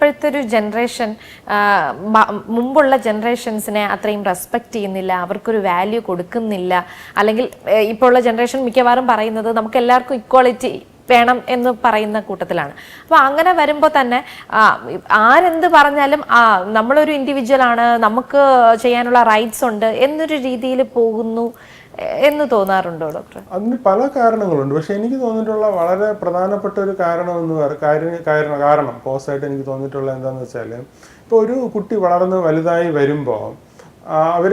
ഇപ്പോഴത്തെ ഒരു ജനറേഷൻ മുമ്പുള്ള ജനറേഷൻസിനെ അത്രയും റെസ്പെക്റ്റ് ചെയ്യുന്നില്ല, അവർക്കൊരു വാല്യൂ കൊടുക്കുന്നില്ല. അല്ലെങ്കിൽ ഇപ്പോൾ ഉള്ള ജനറേഷൻ മിക്കവാറും പറയുന്നത് നമുക്ക് എല്ലാവർക്കും ഇക്വാളിറ്റി വേണം എന്ന് പറയുന്ന കൂട്ടത്തിലാണ്. അപ്പോൾ അങ്ങനെ വരുമ്പോൾ തന്നെ ആരെന്ത് പറഞ്ഞാലും നമ്മളൊരു ഇൻഡിവിജ്വൽ ആണ്, നമുക്ക് ചെയ്യാനുള്ള റൈറ്റ്സ് ഉണ്ട് എന്നൊരു രീതിയിൽ പോകുന്നു എന്ന് തോന്നാറുണ്ടോ ഡോക്ടർ? അതിന് പല കാരണങ്ങളുണ്ട്. പക്ഷെ എനിക്ക് തോന്നിയിട്ടുള്ള വളരെ പ്രധാനപ്പെട്ട ഒരു കാരണം കോസായിട്ട് എനിക്ക് തോന്നിയിട്ടുള്ള എന്താണെന്ന് വെച്ചാൽ, ഇപ്പോൾ ഒരു കുട്ടി വളർന്ന് വലുതായി വരുമ്പോൾ അവർ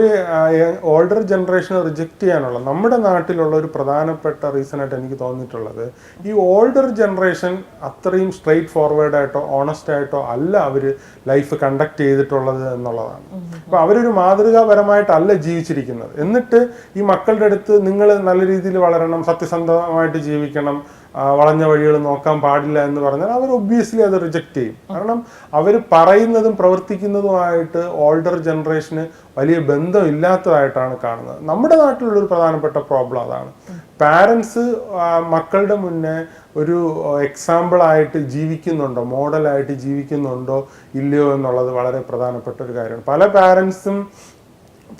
ഓൾഡർ ജനറേഷനെ റിജക്റ്റ് ചെയ്യാനുള്ള നമ്മുടെ നാട്ടിലുള്ള ഒരു പ്രധാനപ്പെട്ട റീസണായിട്ട് എനിക്ക് തോന്നിയിട്ടുള്ളത്, ഈ ഓൾഡർ ജനറേഷൻ അത്രയും സ്ട്രെയിറ്റ് ഫോർവേഡായിട്ടോ ഓണസ്റ്റ് ആയിട്ടോ അല്ല അവർ ലൈഫ് കണ്ടക്ട് ചെയ്തിട്ടുള്ളത് എന്നുള്ളതാണ്. അപ്പോൾ അവരൊരു മാതൃകാപരമായിട്ടല്ല ജീവിച്ചിരിക്കുന്നത്. എന്നിട്ട് ഈ മക്കളുടെ അടുത്ത് നിങ്ങൾ നല്ല രീതിയിൽ വളരണം, സത്യസന്ധമായിട്ട് ജീവിക്കണം, വളഞ്ഞ വഴികൾ നോക്കാൻ പാടില്ല എന്ന് പറഞ്ഞാൽ അവർ ഒബ്വിയസ്ലി അത് റിജക്റ്റ് ചെയ്യും. കാരണം അവർ പറയുന്നതും പ്രവർത്തിക്കുന്നതുമായിട്ട് ഓൾഡർ ജനറേഷന് വലിയ ബന്ധം ഇല്ലാത്തതായിട്ടാണ് കാണുന്നത്. നമ്മുടെ നാട്ടിലുള്ളൊരു പ്രധാനപ്പെട്ട പ്രോബ്ലം അതാണ്. പാരൻസ് മക്കളുടെ മുന്നേ ഒരു എക്സാമ്പിളായിട്ട് ജീവിക്കുന്നുണ്ടോ, മോഡലായിട്ട് ജീവിക്കുന്നുണ്ടോ ഇല്ലയോ എന്നുള്ളത് വളരെ പ്രധാനപ്പെട്ട ഒരു കാര്യമാണ്. പല പാരൻസും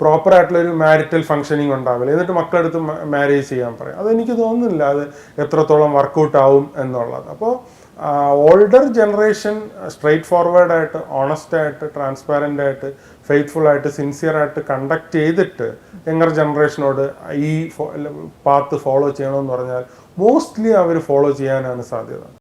പ്രോപ്പറായിട്ടുള്ളൊരു മാരിറ്റൽ ഫങ്ഷനിങ് ഉണ്ടാവില്ല, എന്നിട്ട് മക്കളെടുത്ത് മാരേജ് ചെയ്യാൻ പറയും. അതെനിക്ക് തോന്നുന്നില്ല അത് എത്രത്തോളം വർക്കൗട്ട് ആവും എന്നുള്ളത്. അപ്പോൾ ഓൾഡർ ജനറേഷൻ സ്ട്രെയിറ്റ് ഫോർവേഡായിട്ട് ഓണസ്റ്റായിട്ട് ട്രാൻസ്പാരൻ്റ് ആയിട്ട് ഫെയ്ത്ത്ഫുൾ ആയിട്ട് സിൻസിയർ ആയിട്ട് കണ്ടക്ട് ചെയ്തിട്ട് യങ്ങർ ജനറേഷനോട് ഈ പാത്ത് ഫോളോ ചെയ്യണമെന്ന് പറഞ്ഞാൽ മോസ്റ്റ്ലി അവർ ഫോളോ ചെയ്യാനാണ് സാധ്യത.